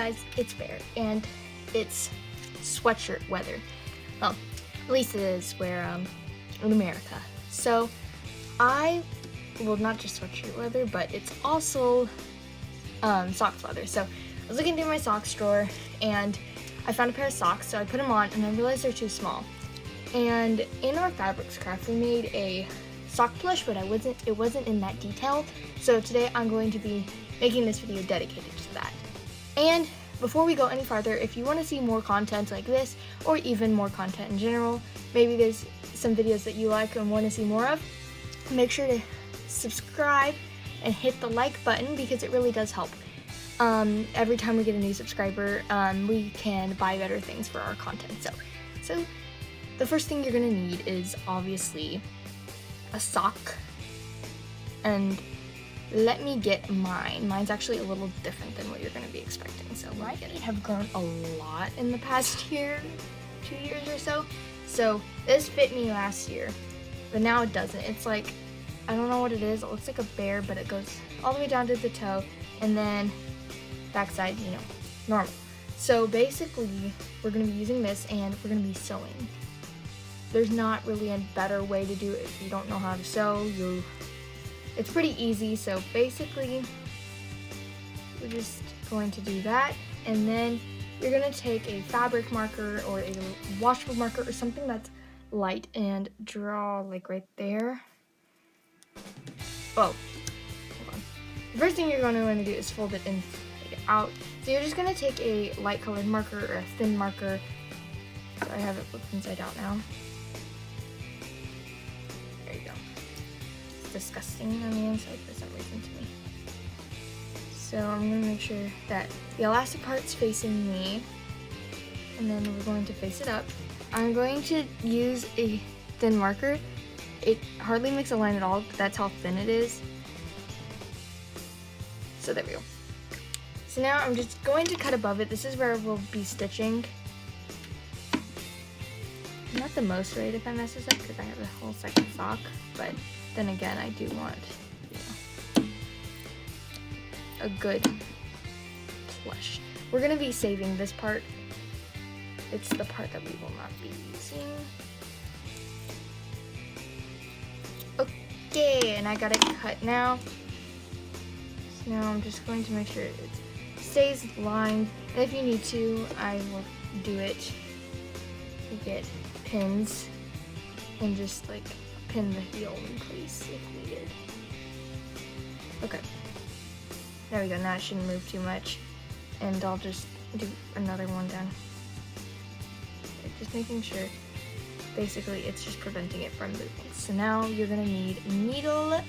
guys, it's Bear, and it's sweatshirt weather. Well, at least it is where, in America. So, well, not just sweatshirt weather, but it's also, socks weather. So, I was looking through my socks drawer, and I found a pair of socks, so I put them on, and I realized they're too small. And in our fabrics craft, we made a sock plush, but it wasn't in that detail. So today I'm going to be making this video dedicated to that. And before we go any farther, if you want to see more content like this, or even more content in general, maybe there's some videos that you like and want to see more of, make sure to subscribe and hit the like button because it really does help. Every time we get a new subscriber, we can buy better things for our content. So the first thing you're gonna need is obviously a sock, and let me get mine. Mine's actually a little different than what you're gonna be expecting. So my feet have grown a lot in the past year, 2 years or so. So this fit me last year, but now it doesn't. It's like, I don't know what it is. It looks like a bear, but it goes all the way down to the toe, and then backside, normal. So basically, we're gonna be using this, and we're gonna be sewing. There's not really a better way to do it if you don't know how to sew. It's pretty easy. So basically, we're just going to do that, and then you're gonna take a fabric marker or a washable marker or something that's light and draw like right there. Oh, hold on. The first thing you're going to want to do is fold it in, take it out. So you're just gonna take a light colored marker or a thin marker. So I have it flipped inside out now. There you go. It's disgusting on the inside for some reason to me. So I'm gonna make sure that the elastic part's facing me, and then we're going to face it up. I'm going to use a thin marker. It hardly makes a line at all, but that's how thin it is. So there we go. So now I'm just going to cut above it. This is where we'll be stitching. I'm not the most worried if I mess this up because I have a whole second sock, but then again, I do want, a good plush. We're gonna be saving this part. It's the part that we will not be using. Okay, and I got it cut now. So now I'm just going to make sure it stays lined. And if you need to, I will do it. You get pins and just like pin the heel in place if needed. Okay. There we go. Now it shouldn't move too much. And I'll just do another one down. Just making sure. Basically, it's just preventing it from moving. So now you're gonna need needle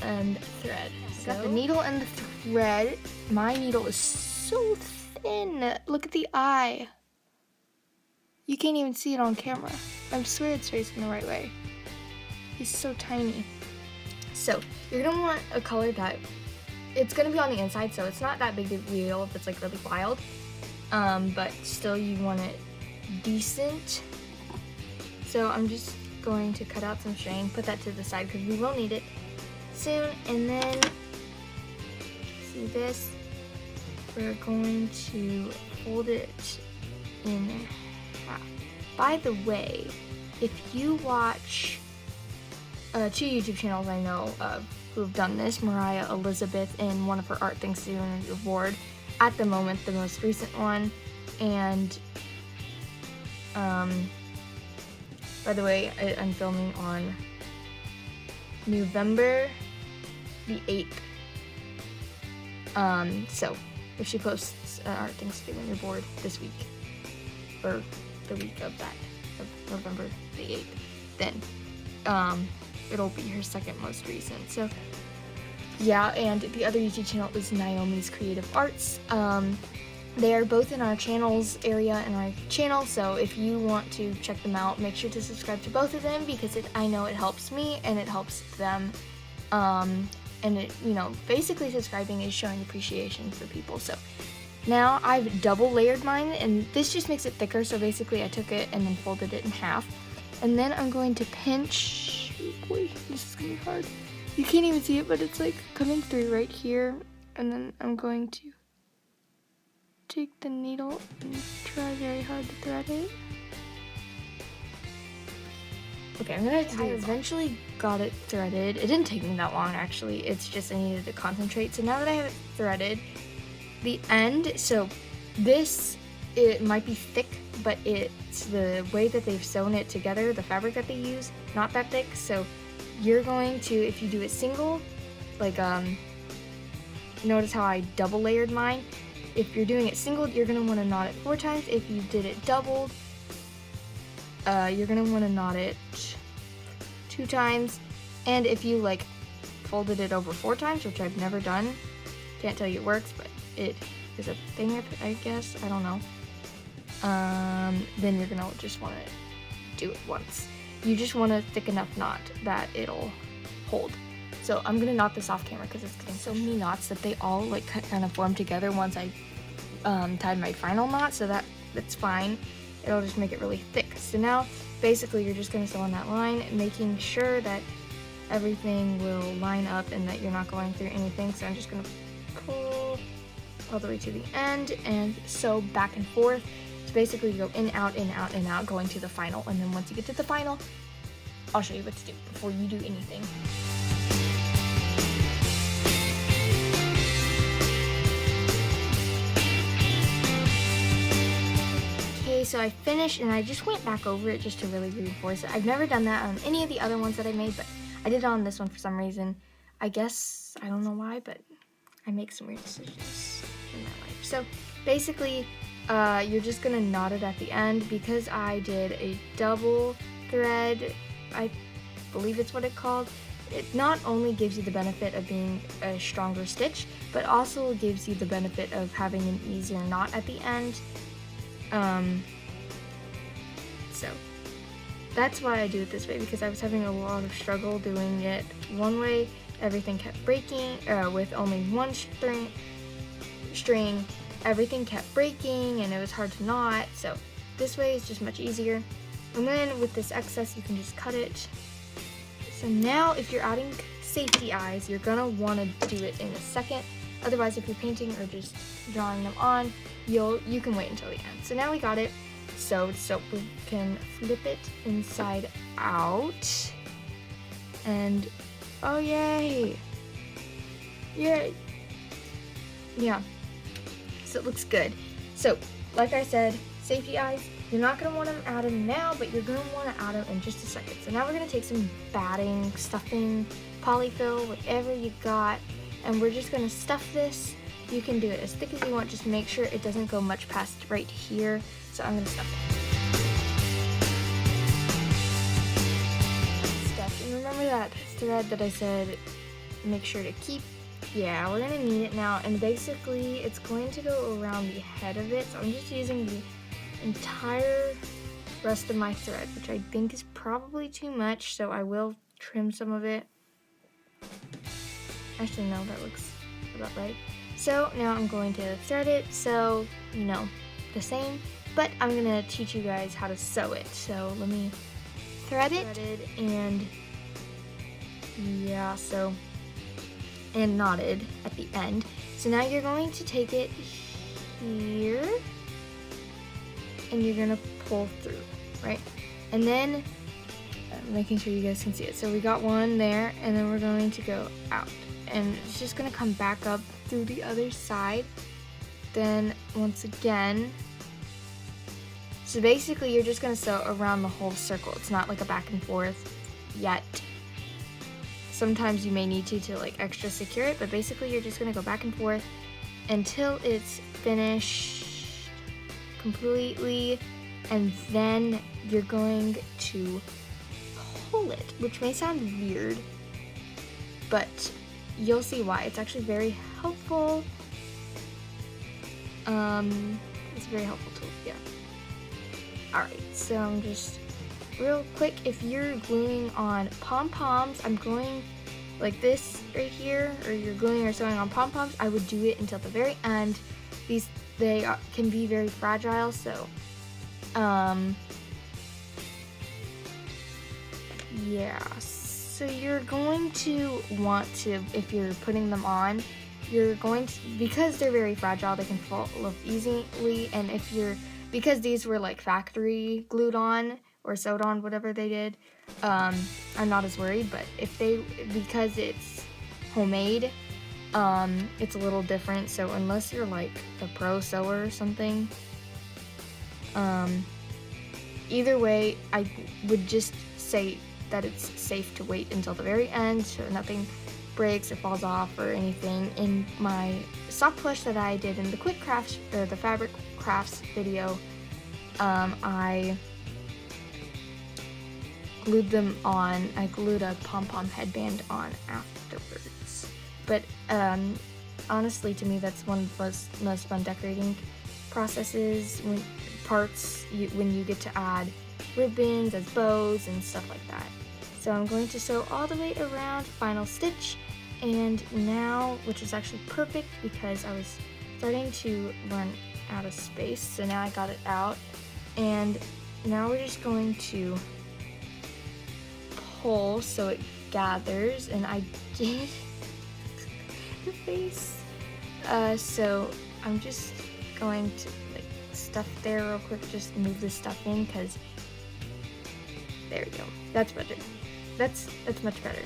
and thread. So got the needle and the thread. My needle is so thin. Look at the eye. You can't even see it on camera. I swear it's facing the right way. He's so tiny. So you're gonna want a color that it's gonna be on the inside, so it's not that big of a deal if it's like really wild. But still you want it decent. So I'm just going to cut out some string, put that to the side because we will need it soon. And then see this, we're going to fold it in half. By the way, if you watch 2 YouTube channels I know of who have done this, Mariah Elizabeth and one of her art things to do in the board, at the moment the most recent one, and by the way, I'm filming on November the 8th. So if she posts art things to do in your board this week, or the week of that, of November the 8th, then it'll be her second most recent. So yeah, and the other YouTube channel is Naomi's Creative Arts. They are both in our channels area in our channel, so if you want to check them out, make sure to subscribe to both of them because I know it helps me and it helps them. And it, basically subscribing is showing appreciation for people. So now I've double layered mine, and this just makes it thicker. So basically I took it and then folded it in half, and then I'm going to pinch. Oh boy, this is gonna be hard. You can't even see it, but it's like coming through right here. and then I'm going to take the needle and try very hard to thread it. Okay, I'm gonna have to do this. I eventually got it threaded. It didn't take me that long, actually. It's just I needed to concentrate. So now that I have it threaded, the end, so this, it might be thick, but it's the way that they've sewn it together, the fabric that they use, not that thick. So you're going to, if you do it single, like, notice how I double layered mine. If you're doing it single, you're gonna wanna knot it 4 times. If you did it doubled, you're gonna wanna knot it 2 times. And if you like folded it over 4 times, which I've never done, can't tell you it works, but it is a thing, I guess, I don't know. Then you're gonna just wanna do it once. You just want a thick enough knot that it'll hold. So I'm gonna knot this off camera because it's getting so many knots that they all like kind of form together once I tied my final knot, so that's fine. It'll just make it really thick. So now basically you're just gonna sew on that line, making sure that everything will line up and that you're not going through anything. So I'm just gonna pull all the way to the end and sew back and forth. So basically you go in, out, in, out, in, out, going to the final, and then once you get to the final, I'll show you what to do before you do anything. Okay, so I finished and I just went back over it just to really reinforce it. I've never done that on any of the other ones that I made, but I did it on this one for some reason. I guess, I don't know why, but I make some weird decisions in my life. So basically, you're just gonna knot it at the end. Because I did a double thread, I believe it's what it's called, it not only gives you the benefit of being a stronger stitch, but also gives you the benefit of having an easier knot at the end. So that's why I do it this way, because I was having a lot of struggle doing it one way. Everything kept breaking, with only one string, everything kept breaking and it was hard to knot. So this way is just much easier. And then with this excess, you can just cut it. So now if you're adding safety eyes, you're gonna wanna do it in a second. Otherwise, if you're painting or just drawing them on, you can wait until the end. So now we got it sewed, so we can flip it inside out. And oh yay! Yay! Yeah. So it looks good. So, like I said, safety eyes, you're not going to want to add them now, but you're going to want to add them in just a second. So now we're going to take some batting, stuffing, polyfill, whatever you got, and we're just going to stuff this. You can do it as thick as you want, just make sure it doesn't go much past right here. So I'm going to stuff it. Stuff. And remember that thread that I said make sure to keep? Yeah, we're gonna need it now, and basically it's going to go around the head of it. So I'm just using the entire rest of my thread, which I think is probably too much, so I will trim some of it. Actually, no, that looks about right. So now I'm going to thread it, so, you know, the same, but I'm gonna teach you guys how to sew it. So let me thread it, and yeah, so, and knotted at the end. So now you're going to take it here and you're gonna pull through, right? And then making sure you guys can see it. So we got one there, and then we're going to go out, and it's just gonna come back up through the other side. Then once again, so basically you're just gonna sew around the whole circle. It's not like a back and forth yet. Sometimes you may need to like extra secure it, but basically you're just gonna go back and forth until it's finished completely, and then you're going to pull it, which may sound weird, but you'll see why. It's actually very helpful. It's a very helpful tool, yeah. Alright, so I'm just real quick, if you're gluing on pom-poms, I'm going like this right here, or you're gluing or sewing on pom-poms, I would do it until the very end. They can be very fragile, so yeah, so you're going to want to, if you're putting them on, you're going to, because they're very fragile, they can fall off easily, and because these were like factory glued on or sewed on, whatever they did, I'm not as worried. But because it's homemade, it's a little different. So unless you're like a pro sewer or something, either way, I would just say that it's safe to wait until the very end so nothing breaks or falls off or anything. In my sock plush that I did in the quick crafts or the fabric crafts video, I glued them on. I glued a pom-pom headband on afterwards. But honestly, to me, that's one of the most fun decorating processes. When you get to add ribbons as bows and stuff like that. So I'm going to sew all the way around, final stitch, and now, which is actually perfect because I was starting to run out of space, so now I got it out, and now we're just going to pull so it gathers, and I did the face. So I'm just going to like stuff there real quick, just move this stuff in, because there we go. That's better. That's much better.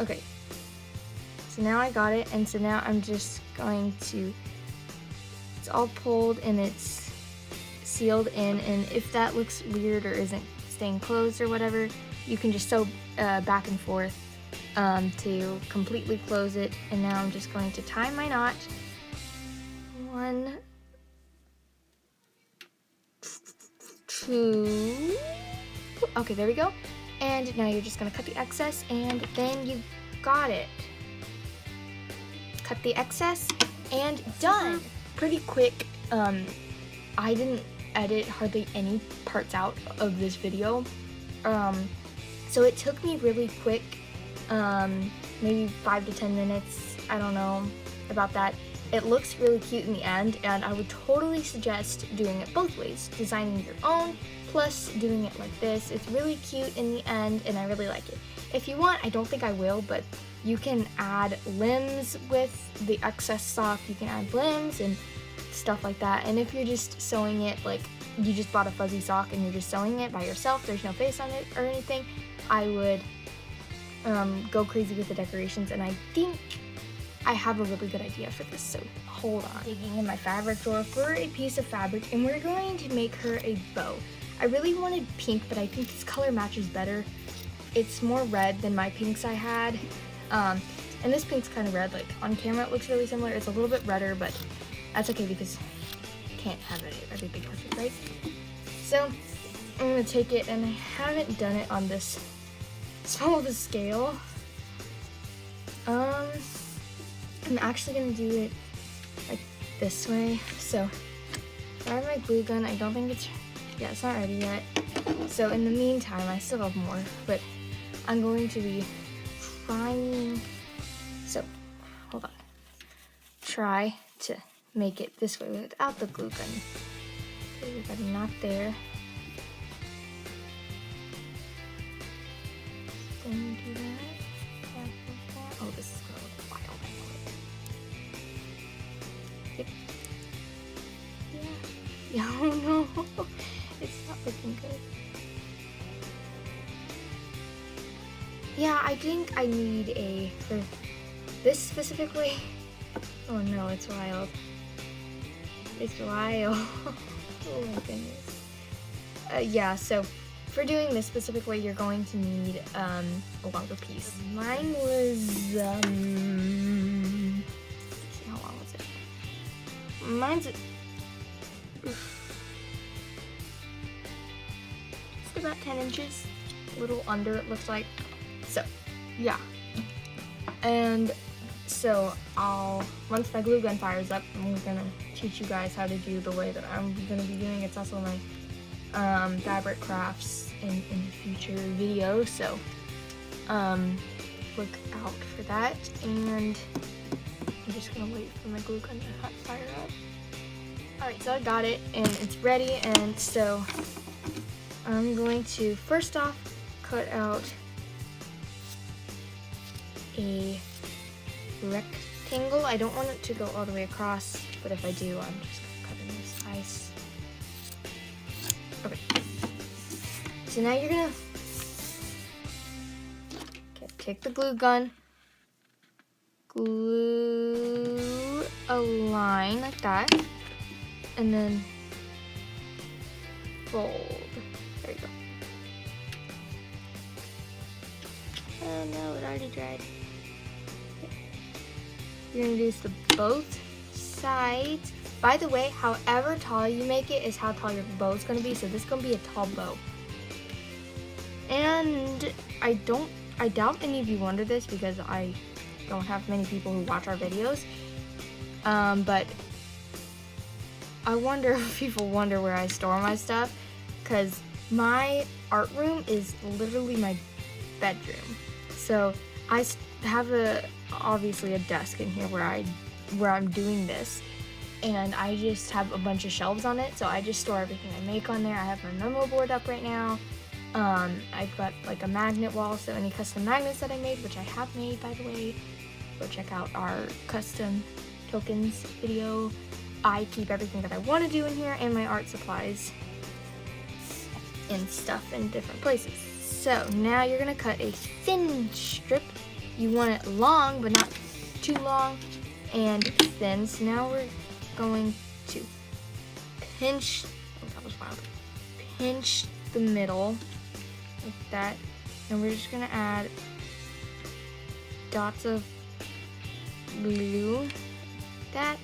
Okay. So now I got it, and so now I'm just going to, it's all pulled and it's sealed in, and if that looks weird or isn't staying closed or whatever, you can just sew back and forth to completely close it. And now I'm just going to tie my knot. 1, 2, okay, there we go. And now you're just gonna cut the excess, and then you got it. Cut the excess, and done. Pretty quick. I didn't edit hardly any parts out of this video. So it took me really quick, maybe 5 to 10 minutes, I don't know about that. It looks really cute in the end, and I would totally suggest doing it both ways, designing your own, plus doing it like this. It's really cute in the end, and I really like it. If you want, I don't think I will, but you can add limbs with the excess sock. You can add limbs and stuff like that. And if you're just sewing it, like you just bought a fuzzy sock and you're just sewing it by yourself, there's no face on it or anything, I would go crazy with the decorations, and I think I have a really good idea for this, so hold on. Digging in my fabric drawer for a piece of fabric, and we're going to make her a bow. I really wanted pink, but I think this color matches better. It's more red than my pinks I had, and this pink's kind of red. Like on camera it looks really similar. It's a little bit redder, but that's okay because you can't have everything perfect, right? So I'm gonna take it, and I haven't done it on this small of a scale. I'm actually gonna do it like this way. So I have my glue gun. I don't think it's not ready yet. So in the meantime, I still have more, but I'm going to be trying, so hold on, try to make it this way without the glue gun. Okay, we got a knot there. Then you do that. Oh, this is going to look wild, I know it. Yep. Yeah. Oh no, it's not looking good. Yeah, I think I need for this specifically. Oh no, it's wild. It's wild. Oh my goodness. Yeah, so for doing this specifically, you're going to need a longer piece. Mine was, let's see, how long was it? Mine's just about 10 inches, a little under it looks like. So, yeah. And so once my glue gun fires up, I'm gonna teach you guys how to do the way that I'm gonna be doing. It's also my fabric crafts in future videos, so look out for that. And I'm just gonna wait for my glue gun to hot fire up. Alright, so I got it and it's ready, and so I'm going to first off cut out a rectangle. I don't want it to go all the way across, but if I do, I'm just gonna cut in this ice. Okay. So now you're gonna take the glue gun, glue a line like that, and then fold. There you go. Oh no, it already dried. You're gonna do this to both sides. By the way, however tall you make it is how tall your bow is gonna be. So this is gonna be a tall bow. And I doubt any of you wonder this because I don't have many people who watch our videos. But I wonder if people wonder where I store my stuff, because my art room is literally my bedroom. So I have obviously a desk in here where I'm doing this, and I just have a bunch of shelves on it. So I just store everything I make on there. I have my memo board up right now. I've got like a magnet wall, so any custom magnets that I made, which I have made, by the way, go check out our custom tokens video. I keep everything that I want to do in here, and my art supplies and stuff in different places. So now you're gonna cut a thin strip. You want it long, but not too long, and thin. So now we're going to pinch, oh, that was wild. Pinch the middle like that, and we're just gonna add dots of glue like that,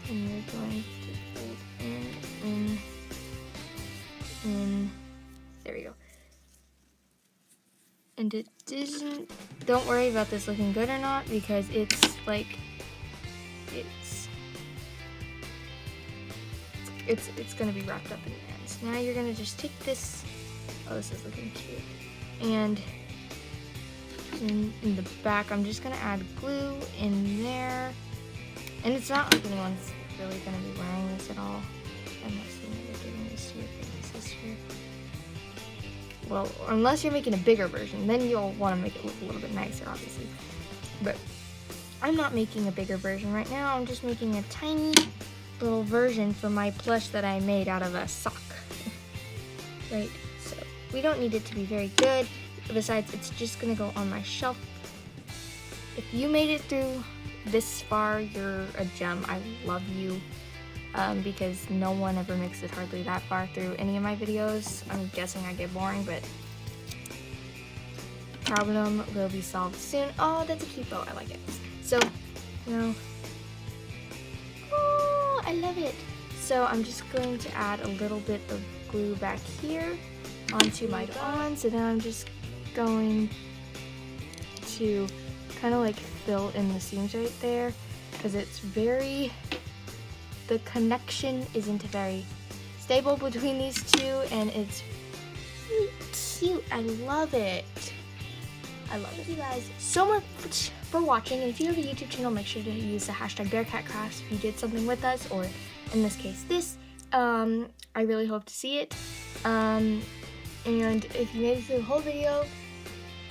and we're going to fold in. There we go. And it doesn't, don't worry about this looking good or not, because it's like, it's gonna be wrapped up in the ends. Now you're gonna just take this, oh, this is looking cute, and in the back I'm just gonna add glue in there, and it's not like anyone's really gonna be wearing this at all unless you're doing this to your face here. Well, unless you're making a bigger version, then you'll want to make it look a little bit nicer, obviously. But I'm not making a bigger version right now. I'm just making a tiny little version for my plush that I made out of a sock. Right? So we don't need it to be very good. Besides, it's just going to go on my shelf. If you made it through this far, you're a gem. I love you. Because no one ever makes it hardly that far through any of my videos. I'm guessing I get boring, but problem will be solved soon. Oh, that's a cute bow. I like it. So, oh, I love it. So I'm just going to add a little bit of glue back here onto my wand. So then I'm just going to kind of like fill in the seams right there, because it's the connection isn't very stable between these two, and it's really cute. I love it. I love it, you guys, so much for watching. And if you have a YouTube channel, make sure to use the hashtag BearCatCrafts if you did something with us, or in this case, this. I really hope to see it. And if you made it through the whole video,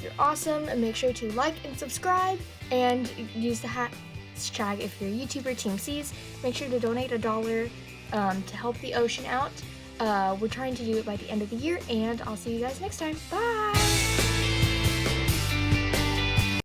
you're awesome. And make sure to like and subscribe, and use the hashtag if you're a YouTuber, Team Seas. Make sure to donate $1 to help the ocean out. We're trying to do it by the end of the year, and I'll see you guys next time. Bye!